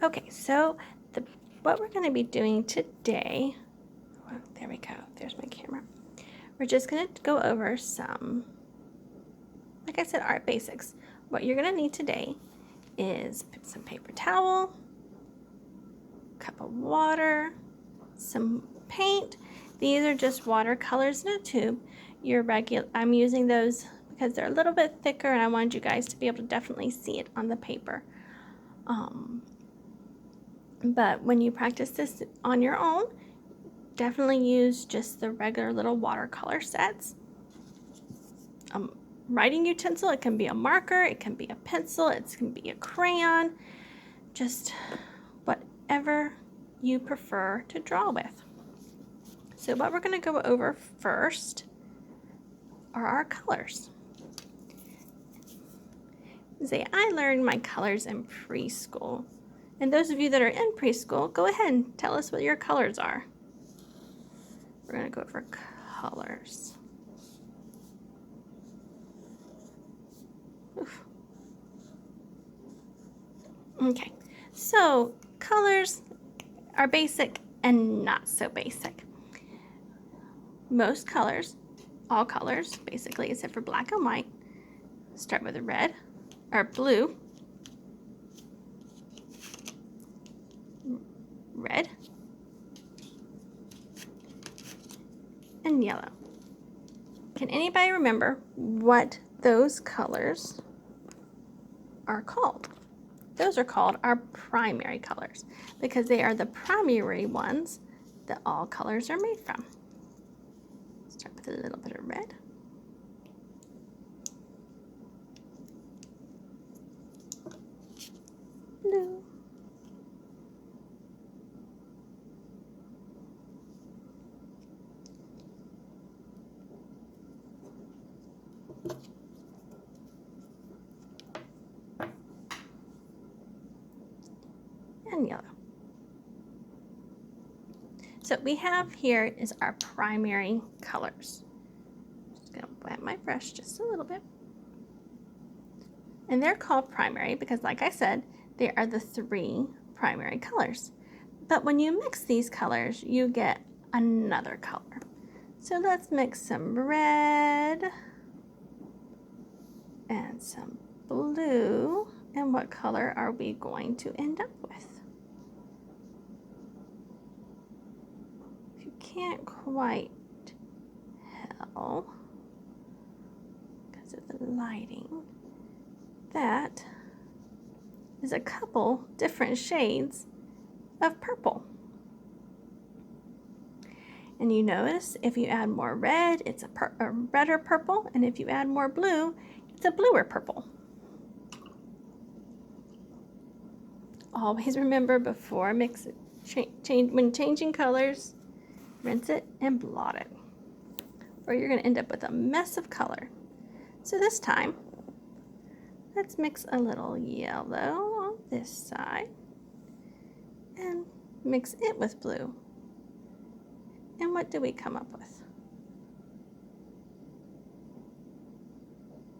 Okay, so what we're going to be doing today, well, there we go, there's my camera. We're just going to go over some, like I said, art basics. What you're going to need today is some paper towel, a cup of water, some paint. These are just watercolors in a tube. I'm using those because they're a little bit thicker and I wanted you guys to be able to definitely see it on the paper. But when you practice this on your own, definitely use just the regular little watercolor sets. Writing utensil, it can be a marker, it can be a pencil, it can be a crayon, just whatever you prefer to draw with. So what we're going to go over first are our colors. I learned my colors in preschool. And those of you that are in preschool, go ahead and tell us what your colors are. We're going to go over colors. Oof. Okay, so colors are basic and not so basic. Most colors, all colors basically, except for black and white, start with a red or blue, red, and yellow. Can anybody remember what those colors are called? Those are called our primary colors because they are the primary ones that all colors are made from. Start with a little bit of red. Blue. And yellow. So we have here is our primary colors. Just gonna wet my brush just a little bit. And they're called primary because, like I said, they are the three primary colors. But when you mix these colors, you get another color. So let's mix some red and some blue. And what color are we going to end up with? If you can't quite tell because of the lighting, that is a couple different shades of purple. And you notice if you add more red, it's a redder purple, and if you add more blue, it's a bluer purple. Always remember before when changing colors, rinse it and blot it, or you're going to end up with a mess of color. So this time, let's mix a little yellow on this side and mix it with blue. And what do we come up with?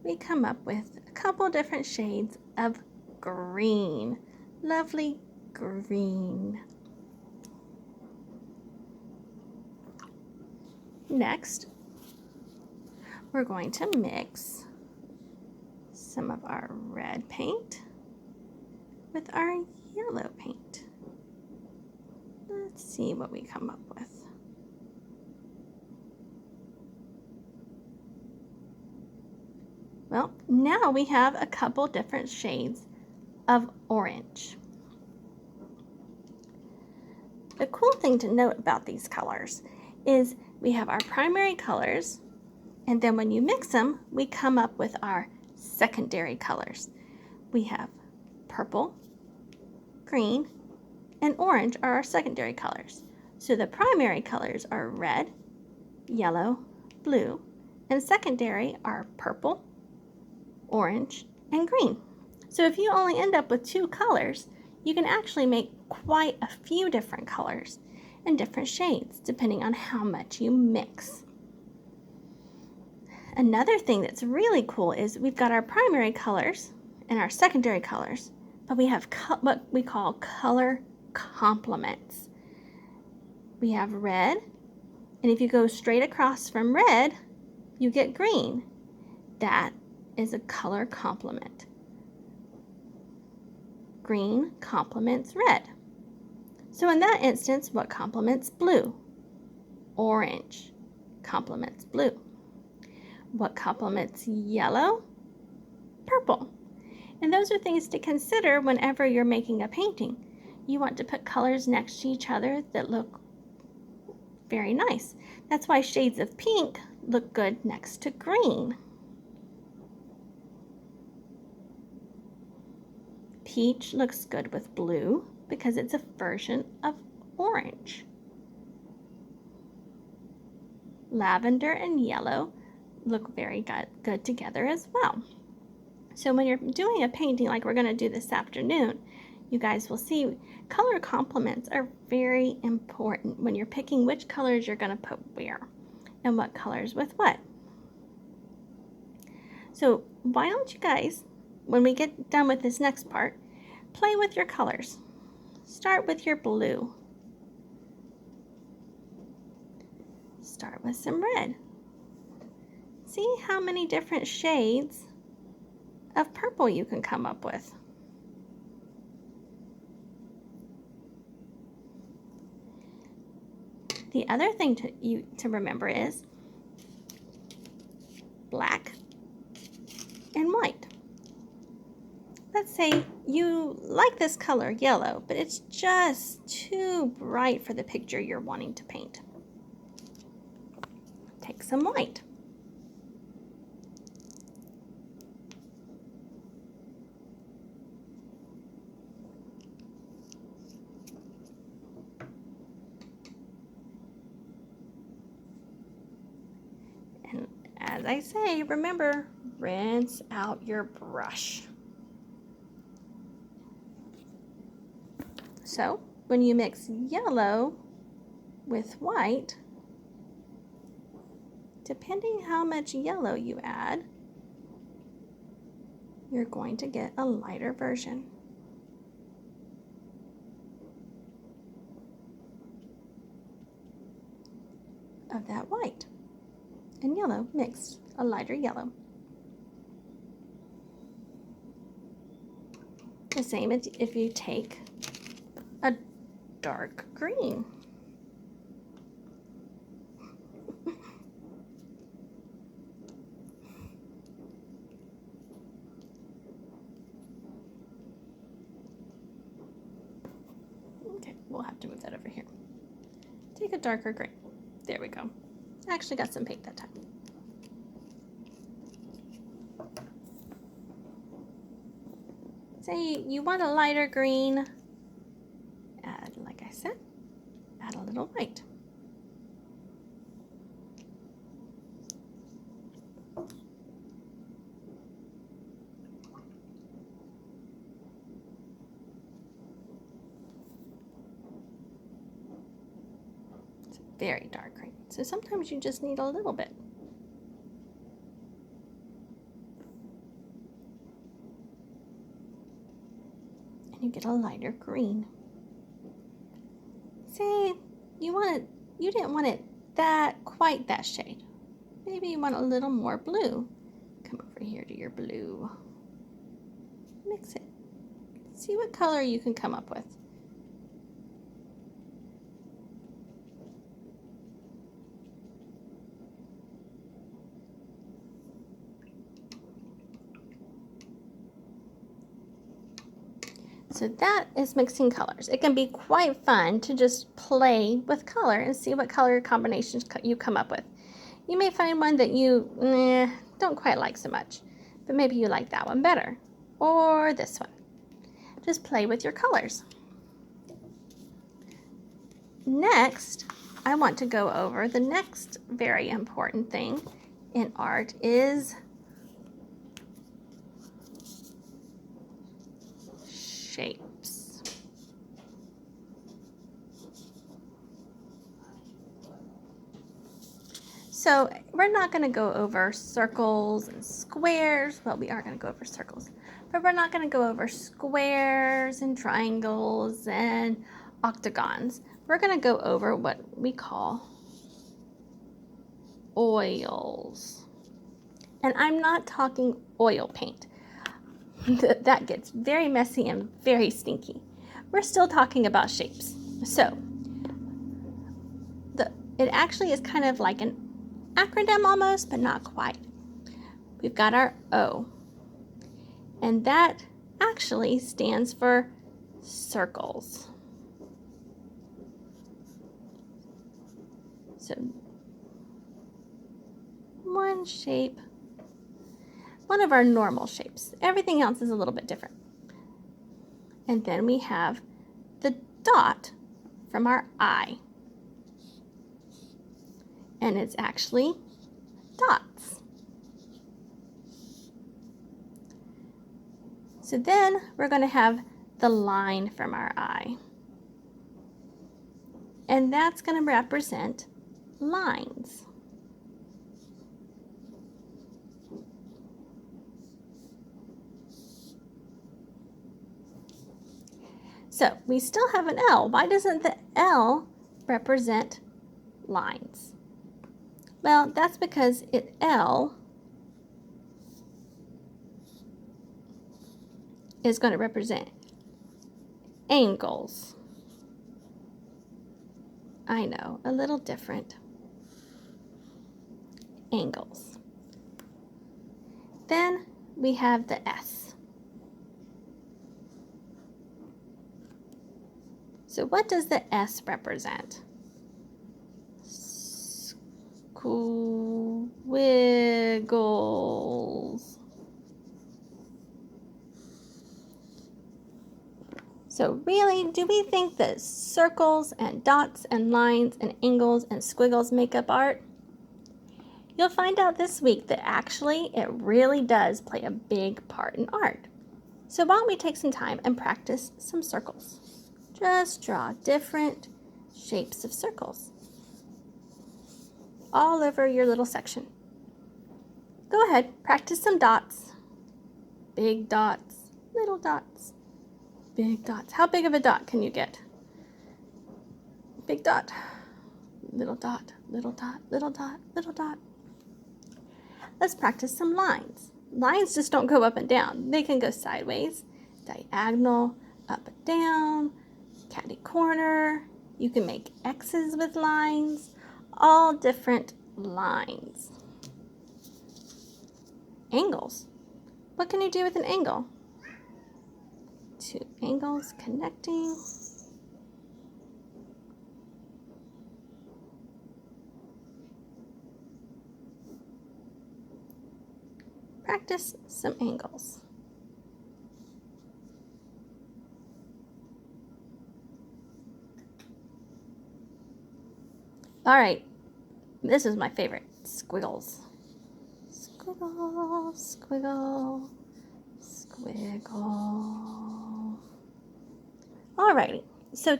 We come up with a couple different shades of green. Lovely green. Next, we're going to mix some of our red paint with our yellow paint. Let's see what we come up with. Well, now we have a couple different shades of orange. The cool thing to note about these colors is we have our primary colors, and then when you mix them, we come up with our secondary colors. We have purple, green, and orange are our secondary colors. So the primary colors are red, yellow, blue, and secondary are purple, orange, and green. So if you only end up with two colors, you can actually make quite a few different colors and different shades depending on how much you mix. Another thing that's really cool is we've got our primary colors and our secondary colors, but we have what we call color complements. We have red, and if you go straight across from red, you get green. That is a color complement. Green complements red. So in that instance, what complements blue? Orange complements blue. What complements yellow? Purple. And those are things to consider whenever you're making a painting. You want to put colors next to each other that look very nice. That's why shades of pink look good next to green. Peach looks good with blue because it's a version of orange. Lavender and yellow look very good together as well. So when you're doing a painting like we're going to do this afternoon, you guys will see color complements are very important when you're picking which colors you're going to put where and what colors with what. So why don't you guys, when we get done with this next part, play with your colors. Start with your blue. Start with some red. See how many different shades of purple you can come up with. The other thing to remember is black and white. Let's say you like this color, yellow, but it's just too bright for the picture you're wanting to paint. Take some white. And as I say, remember, rinse out your brush. So when you mix yellow with white, depending how much yellow you add, you're going to get a lighter version. Of that white and yellow mixed, a lighter yellow. The same as if you take a dark green. Okay, we'll have to move that over here. Take a darker green. There we go. I actually got some paint that time. Say you want a lighter green, add, like I said, add a little white. It's very dark green, so sometimes you just need a little bit. You get a lighter green. Say you didn't want it quite that shade. Maybe you want a little more blue. Come over here to your blue. Mix it. See what color you can come up with. So that is mixing colors. It can be quite fun to just play with color and see what color combinations you come up with. You may find one that you don't quite like so much, but maybe you like that one better, or this one. Just play with your colors. Next, I want to go over the next very important thing in art is shapes. So we're not going to go over circles and squares. Well, we are going to go over circles, but we're not going to go over squares and triangles and octagons. We're going to go over what we call oils. And I'm not talking oil paint. That gets very messy and very stinky. We're still talking about shapes. So, it actually is kind of like an acronym almost, but not quite. We've got our O, and that actually stands for circles. So, one shape, one of our normal shapes. Everything else is a little bit different. And then we have the dot from our I. And it's actually dots. So then we're going to have the line from our I. And that's going to represent lines. So we still have an L. Why doesn't the L represent lines? Well, that's because L is going to represent angles. I know, a little different. Angles. Then we have the S. So what does the S represent? Squiggles. So really, do we think that circles and dots and lines and angles and squiggles make up art? You'll find out this week that actually it really does play a big part in art. So why don't we take some time and practice some circles? Just draw different shapes of circles all over your little section. Go ahead, practice some dots. Big dots, little dots, big dots. How big of a dot can you get? Big dot, little dot, little dot, little dot, little dot. Let's practice some lines. Lines just don't go up and down. They can go sideways, diagonal, up and down, catty corner. You can make X's with lines, all different lines. Angles. What can you do with an angle? Two angles connecting. Practice some angles. All right, this is my favorite, squiggles. Squiggle, squiggle, squiggle. All righty, so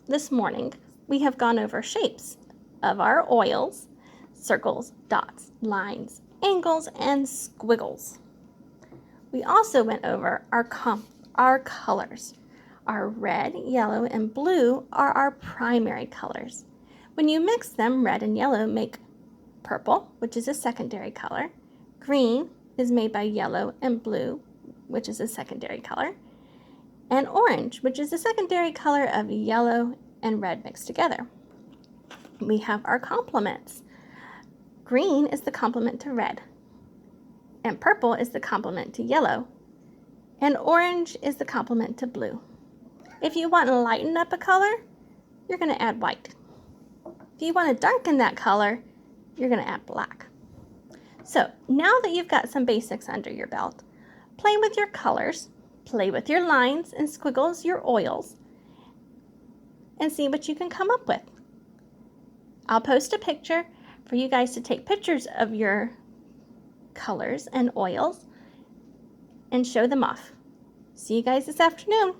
this morning, we have gone over shapes of our oils, circles, dots, lines, angles, and squiggles. We also went over our colors. Our red, yellow, and blue are our primary colors. When you mix them, red and yellow make purple, which is a secondary color. Green is made by yellow and blue, which is a secondary color. And orange, which is a secondary color of yellow and red mixed together. We have our complements. Green is the complement to red, and purple is the complement to yellow, and orange is the complement to blue. If you want to lighten up a color, you're going to add white. If you want to darken that color, you're going to add black. So now that you've got some basics under your belt, play with your colors, play with your lines and squiggles, your oils, and see what you can come up with. I'll post a picture for you guys to take pictures of your colors and oils and show them off. See you guys this afternoon.